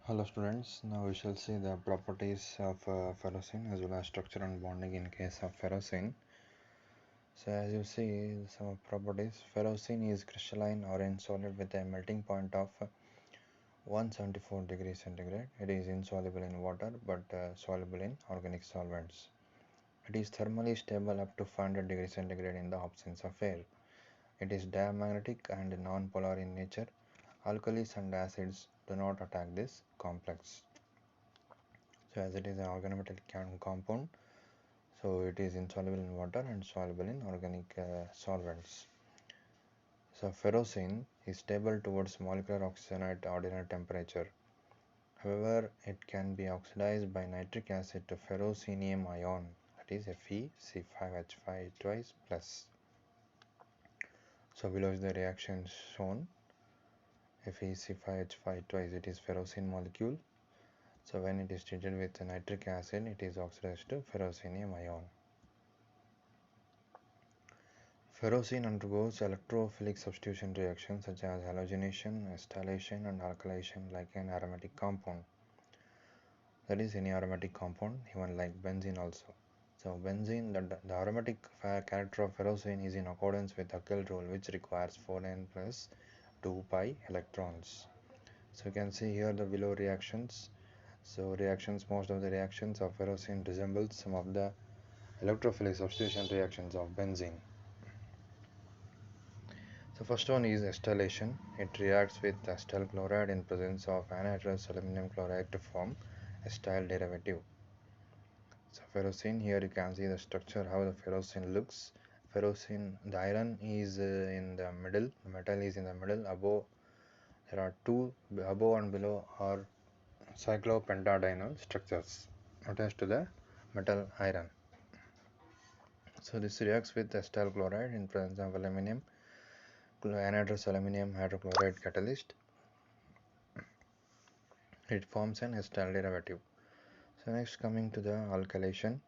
Hello students, now we shall see the properties of ferrocene as well as structure and bonding in case of ferrocene. So as you see some properties, ferrocene is crystalline orange solid with a melting point of 174 degrees centigrade. It is insoluble in water but soluble in organic solvents. It is thermally stable up to 500 degrees centigrade in the absence of air. It is diamagnetic and non-polar in nature. Alkalis and acids do not attack this complex. So as it is an organometallic compound, so it is insoluble in water and soluble in organic solvents. So ferrocene is stable towards molecular oxidation at ordinary temperature. However, it can be oxidized by nitric acid to ferrocenium ion, that is FeC5H5 twice plus. So below is the reaction shown. FeC5H5 twice, it is ferrocene molecule. So when it is treated with nitric acid, it is oxidized to ferrocenium ion. Ferrocene undergoes electrophilic substitution reactions such as halogenation, acetylation, and alkylation like an aromatic compound. That is any aromatic compound, even like benzene also. So benzene, the aromatic character of ferrocene is in accordance with the Huckel rule, which requires 4n plus 2 pi electrons. So you can see here the below reactions. So most of the reactions of ferrocene resembles some of the electrophilic substitution reactions of benzene. So first one is acetylation. It reacts with acetyl chloride in presence of anhydrous aluminum chloride to form acetyl derivative. So ferrocene, here you can see the structure how the ferrocene looks. Ferrocene, the iron is in the middle, the metal is in the middle. Above there are two, above and below are cyclopentadienyl structures attached to the metal iron. So this reacts with acetyl chloride in presence of aluminum, anhydrous aluminum hydrochloride catalyst. It forms an acetyl derivative. So next coming to the alkylation.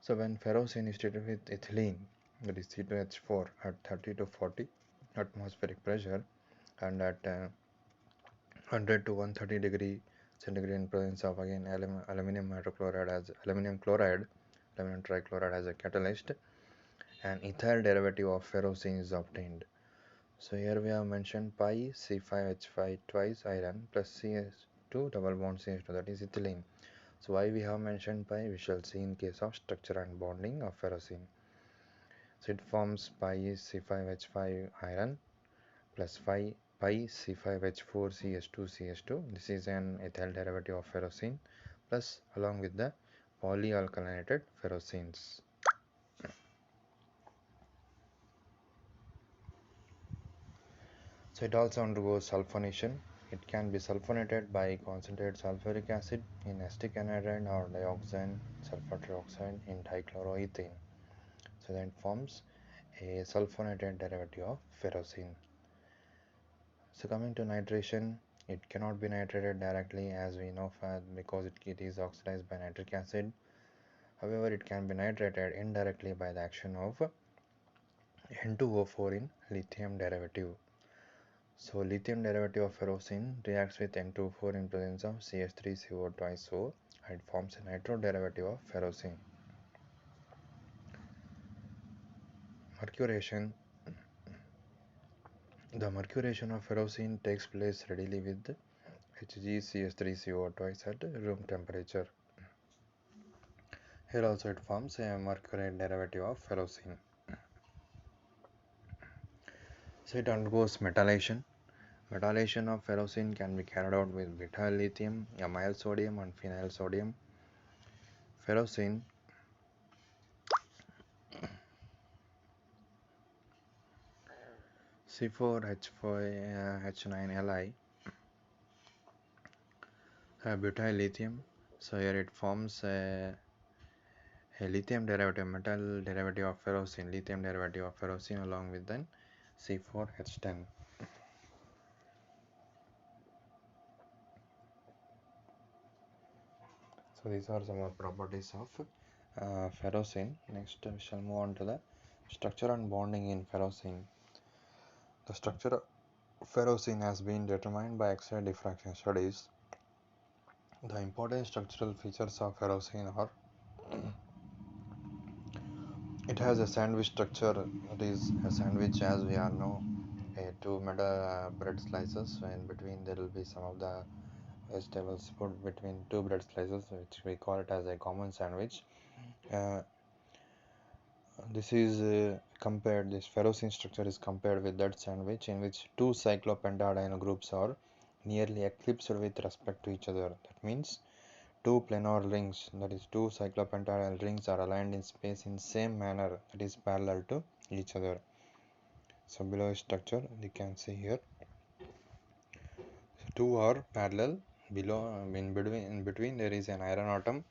So when ferrocene is treated with ethylene, that is C2H4 at 30 to 40 atmospheric pressure and at 100 to 130 degree centigrade in presence of again aluminum hydrochloride as aluminum trichloride as a catalyst, an ethyl derivative of ferrocene is obtained. So here we have mentioned pi C5H5 twice iron plus CS2 double bond CH2, that is ethylene. So why we have mentioned pi, we shall see in case of structure and bonding of ferrocene. So it forms pi C5H5 iron plus pi C5H4 CS2. This is an ethyl derivative of ferrocene plus along with the polyalkylated ferrocenes. So it also undergoes sulfonation. It can be sulfonated by concentrated sulfuric acid in acetic anhydride or dioxane sulfur trioxide in dichloroethane. So then it forms a sulfonated derivative of ferrocene. So coming to nitration, it cannot be nitrated directly as we know because it is oxidized by nitric acid. However, it can be nitrated indirectly by the action of N2O4 in lithium derivative. So lithium derivative of ferrocene reacts with N2O4 in presence of CH3CO twice O and forms a nitro derivative of ferrocene. Mercuration. The mercuration of ferrocene takes place readily with HgCH3CO twice at room temperature. Here also it forms a mercury derivative of ferrocene. So it undergoes metallation. Metallation of ferrocene can be carried out with butyl lithium, amyl sodium and phenyl sodium. Ferrocene C4H9Li butyl lithium. So here it forms a lithium derivative, metal derivative of ferrocene, lithium derivative of ferrocene along with then C4H10. So these are some of the properties of ferrocene. Next we shall move on to the structure and bonding in ferrocene. The structure ferrocene has been determined by X-ray diffraction studies. The important structural features of ferrocene are it has a sandwich structure. It is a sandwich, as we all know, two metal bread slices. In between there will be some of the vegetables put between two bread slices, which we call it as a common sandwich. Uh, this ferrocene structure is compared with that sandwich, in which two cyclopentadiene groups are nearly eclipsed with respect to each other. That means two planar rings, that is two cyclopentadiene rings, are aligned in space in same manner, that is parallel to each other. So below structure you can see here, so two are parallel. Below, in between there is an iron atom.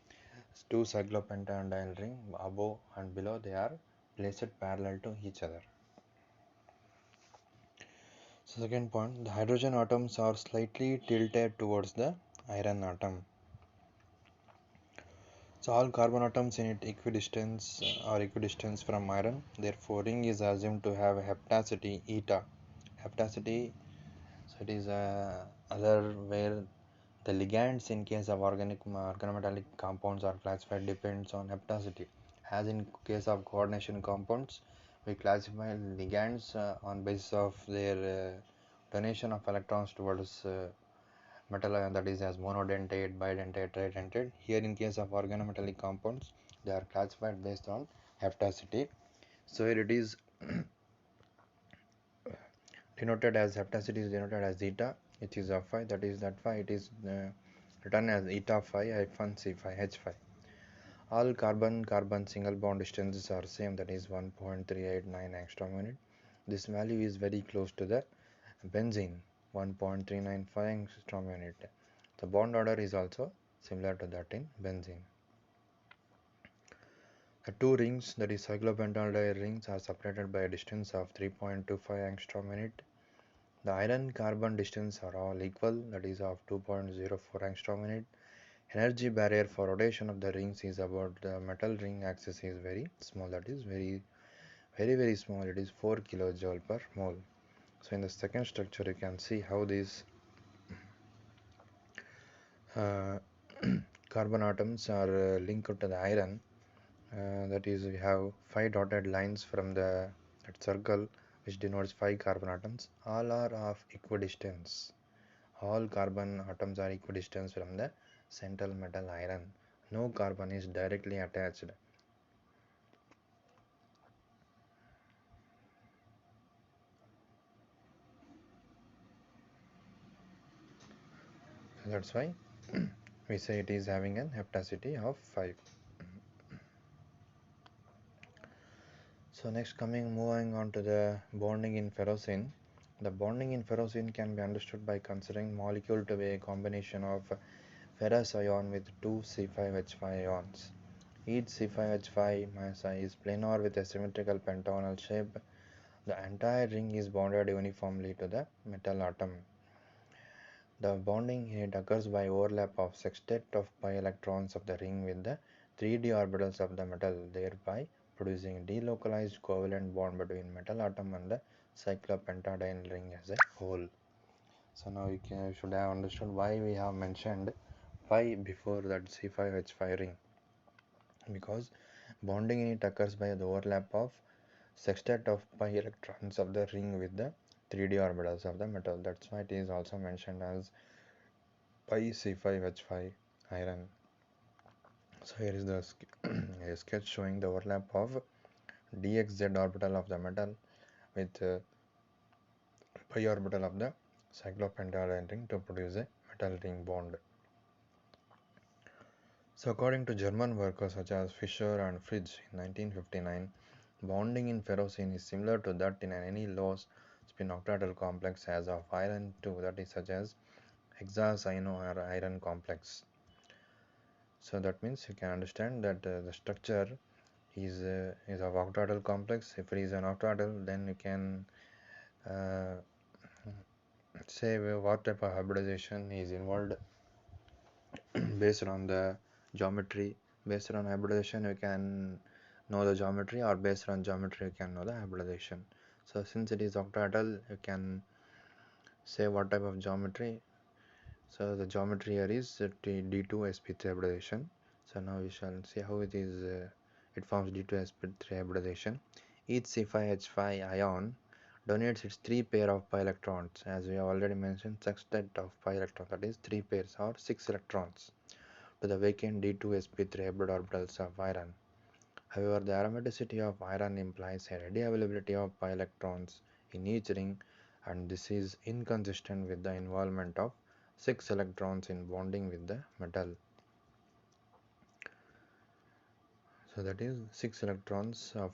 Two cyclopentadiene ring above and below, they are placed parallel to each other. So second point, the hydrogen atoms are slightly tilted towards the iron atom. So all carbon atoms in it are equidistant from iron. Therefore, ring is assumed to have a heptacity eta. Heptacity, so it is other where the ligands in case of organometallic compounds are classified depends on heptacity. As in case of coordination compounds, we classify ligands on basis of their donation of electrons towards metal ion, that is as monodentate, bidentate, tridentate. Here in case of organometallic compounds, they are classified based on heptacity. So here it is denoted as heptacity is denoted as eta, which is of phi. That is that phi it is written as eta phi hyphen c phi h phi. All carbon single bond distances are same, that is 1.389 angstrom unit. This value is very close to the benzene, 1.395 angstrom unit. The bond order is also similar to that in benzene. The two rings, that is cyclopentadiene rings, are separated by a distance of 3.25 angstrom unit. The iron carbon distance are all equal, that is of 2.04 angstrom unit. Energy barrier for rotation of the rings is about the metal ring axis is very small, that is very small, it is 4 kilojoule per mole. So in the second structure you can see how these uh, carbon atoms are linked to the iron. That is, we have 5 dotted lines from that circle which denotes 5 carbon atoms. All are of equidistance. All carbon atoms are equidistant from the central metal iron. No carbon is directly attached. That's why we say it is having an heptacity of 5. So next moving on to the bonding in ferrocene. The bonding in ferrocene can be understood by considering molecule to be a combination of ferrous ion with two C5H5 ions. Each C5H5 mass is planar with a symmetrical pentagonal shape. The entire ring is bonded uniformly to the metal atom. The bonding it occurs by overlap of sextet of pi electrons of the ring with the 3d orbitals of the metal, thereby producing delocalized covalent bond between metal atom and the cyclopentadiene ring as a whole. So now you should have understood why we have mentioned pi before that C5H5 ring, because bonding in it occurs by the overlap of sextet of pi electrons of the ring with the 3d orbitals of the metal. That's why it is also mentioned as pi C5H5 iron. So here is the a sketch showing the overlap of dxz orbital of the metal with pi orbital of the cyclopentadiene ring to produce a metal ring bond. So according to German workers such as Fischer and Fritsch in 1959, bonding in ferrocene is similar to that in any low spin octahedral complex as of iron 2, that is such as hexacyano or iron complex. So that means you can understand that the structure is of octahedral complex. If it is an octahedral, then you can uh, say what type of hybridization is involved based on the geometry. Based on hybridization you can know the geometry, or based on geometry you can know the hybridization. So since it is octahedral, you can say what type of geometry. So the geometry here is D2sp3 hybridization. So now we shall see how it is. It forms D2sp3 hybridization. Each C5H5 ion donates its 3 pair of pi electrons, as we have already mentioned. Sextet of pi electrons, that is 3 pairs or 6 electrons, to the vacant D2sp3 hybrid orbitals of iron. However, the aromaticity of iron implies a ready availability of pi electrons in each ring, and this is inconsistent with the involvement of 6 electrons in bonding with the metal. So that is 6 electrons of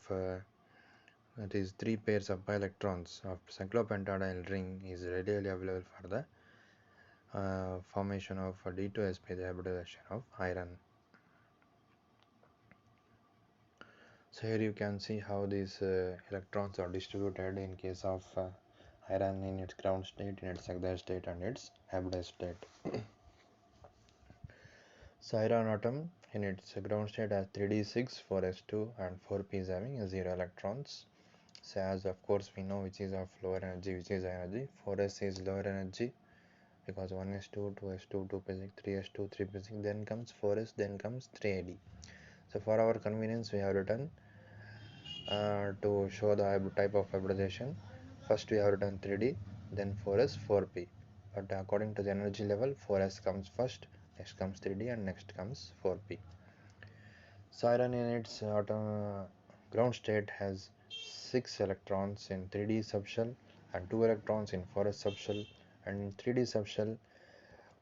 that is 3 pairs of pi electrons of cyclopentadiene ring is readily available for the formation of D2sp, the hybridization of iron. So here you can see how these electrons are distributed in case of iron in its ground state, in its excited state, and its hybridized state. So iron atom in its ground state has 3d6, 4s2, and 4p is having 0 electrons. So as of course we know which is of lower energy, which is high energy. 4s is lower energy because 1s2, 2s2, 2p6, 3s2, 3p6, then comes 4s, then comes 3ad. So for our convenience we have written to show the type of hybridization. First we have written 3D, then 4S, 4P. But according to the energy level, 4S comes first, next comes 3D, and next comes 4P. So iron in its ground state has 6 electrons in 3D subshell and 2 electrons in 4S subshell, and in 3D subshell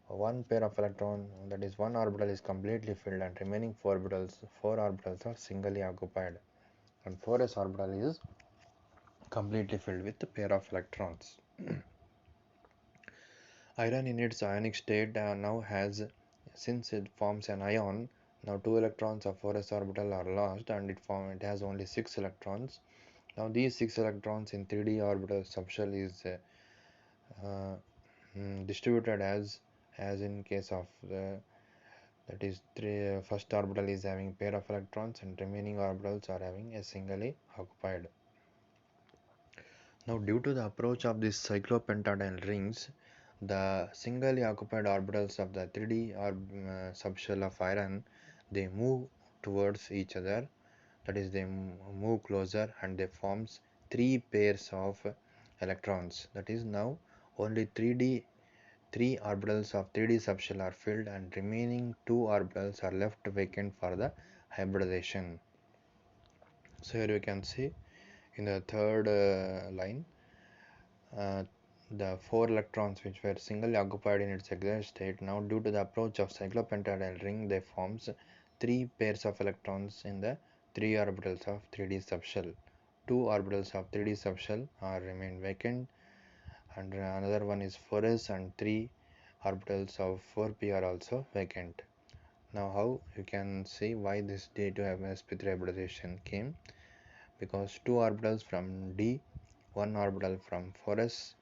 1 pair of electron, that is 1 orbital, is completely filled, and remaining 4 orbitals are singly occupied, and 4s orbital is completely filled with a pair of electrons. Iron in its ionic state now has, since it forms an ion, now 2 electrons of 4s orbital are lost, and it has only 6 electrons. Now these 6 electrons in 3d orbital subshell is distributed as in case of the, that is first orbital is having pair of electrons, and remaining orbitals are having a singly occupied. Now, due to the approach of these cyclopentadiene rings, the singly occupied orbitals of the 3D subshell of iron, they move towards each other, that is they move closer, and they forms 3 pairs of electrons. That is now only 3 orbitals of 3D subshell are filled, and remaining 2 orbitals are left vacant for the hybridization. So here you can see in the third line, uh, the 4 electrons which were singly occupied in its excited state, now due to the approach of cyclopentadiene ring, they forms 3 pairs of electrons in the 3 orbitals of 3D subshell. 2 orbitals of 3D subshell are remain vacant, and another one is 4s, and 3 orbitals of 4p are also vacant. Now how you can see why this D2sp3 hybridization came, because 2 orbitals from D, 1 orbital from 4s,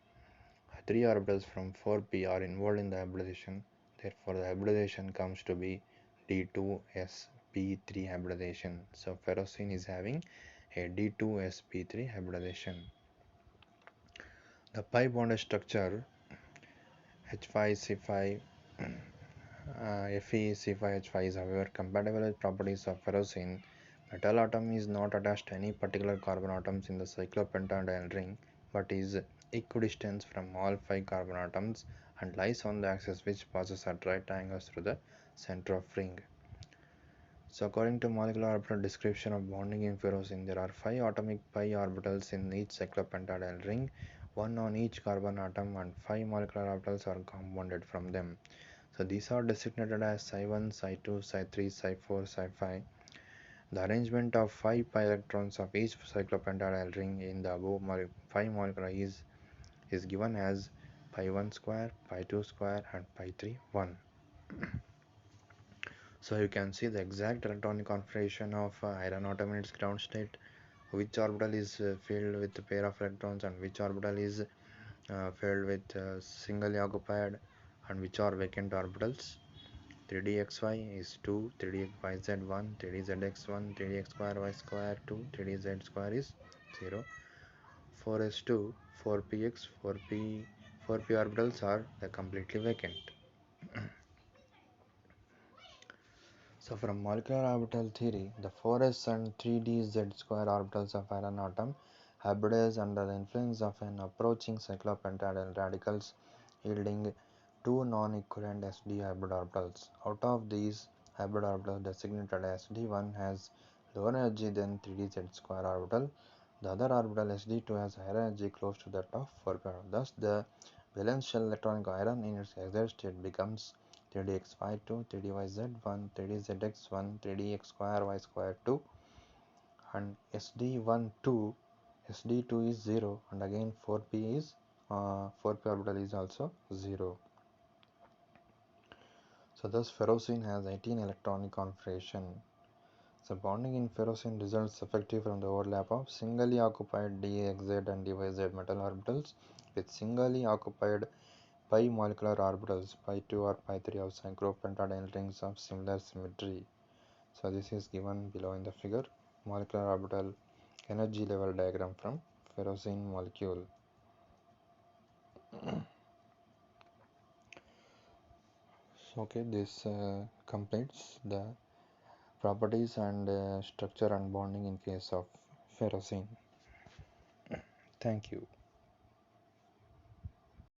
3 orbitals from 4p are involved in the hybridization. Therefore, the hybridization comes to be D2sp3 hybridization. So, ferrocene is having a D2sp3 hybridization. The pi bonded structure H5C5 FeC5H5 is however compatible with properties of ferrocene. Metal atom is not attached to any particular carbon atoms in the cyclopentadiene ring, but is equidistant from all 5 carbon atoms and lies on the axis which passes at right angles through the center of ring. So according to molecular orbital description of bonding in ferrocene, there are 5 atomic pi orbitals in each cyclopentadiene ring, 1 on each carbon atom, and 5 molecular orbitals are compounded from them. So these are designated as Psi1, Psi2, Psi3, Psi4, Psi5. The arrangement of 5 pi electrons of each cyclopentadiene ring in the above 5 molecule is given as pi1 square, pi2 square, and pi3 1. So you can see the exact electronic configuration of iron atom in its ground state, which orbital is filled with a pair of electrons, and which orbital is filled with singly occupied, and which are vacant orbitals. 3dxy is 2, 3dyz 1, 3dzx 1, 3dx square y square 2, 3dz square is 0, 4s2, 4px, 4p 4p orbitals are completely vacant. So from molecular orbital theory, the 4s and 3d square orbitals of iron atom hybridize under the influence of an approaching cyclopentadial radicals, yielding two non-equivalent sd hybrid orbitals. Out of these hybrid orbitals designated sd1 has lower energy than 3d square orbital. The other orbital sd2 has higher energy close to that of 4p orbital. Thus, the valence shell electronic iron in its excited state becomes 3dx2, 3dyz1, 3dzx1, 3dx square y square 2, and sd1 2, sd2 is 0, and again 4p orbital is also 0. So thus ferrocene has 18 electronic configuration. So bonding in ferrocene results effective from the overlap of singly occupied dxz and dyz metal orbitals with singly occupied pi molecular orbitals pi 2 or pi 3 of synchropentadiene rings of similar symmetry. So this is given below in the figure. Molecular orbital energy level diagram from ferrocene molecule. So okay, this completes the properties and structure and bonding in case of ferrocene. Thank you.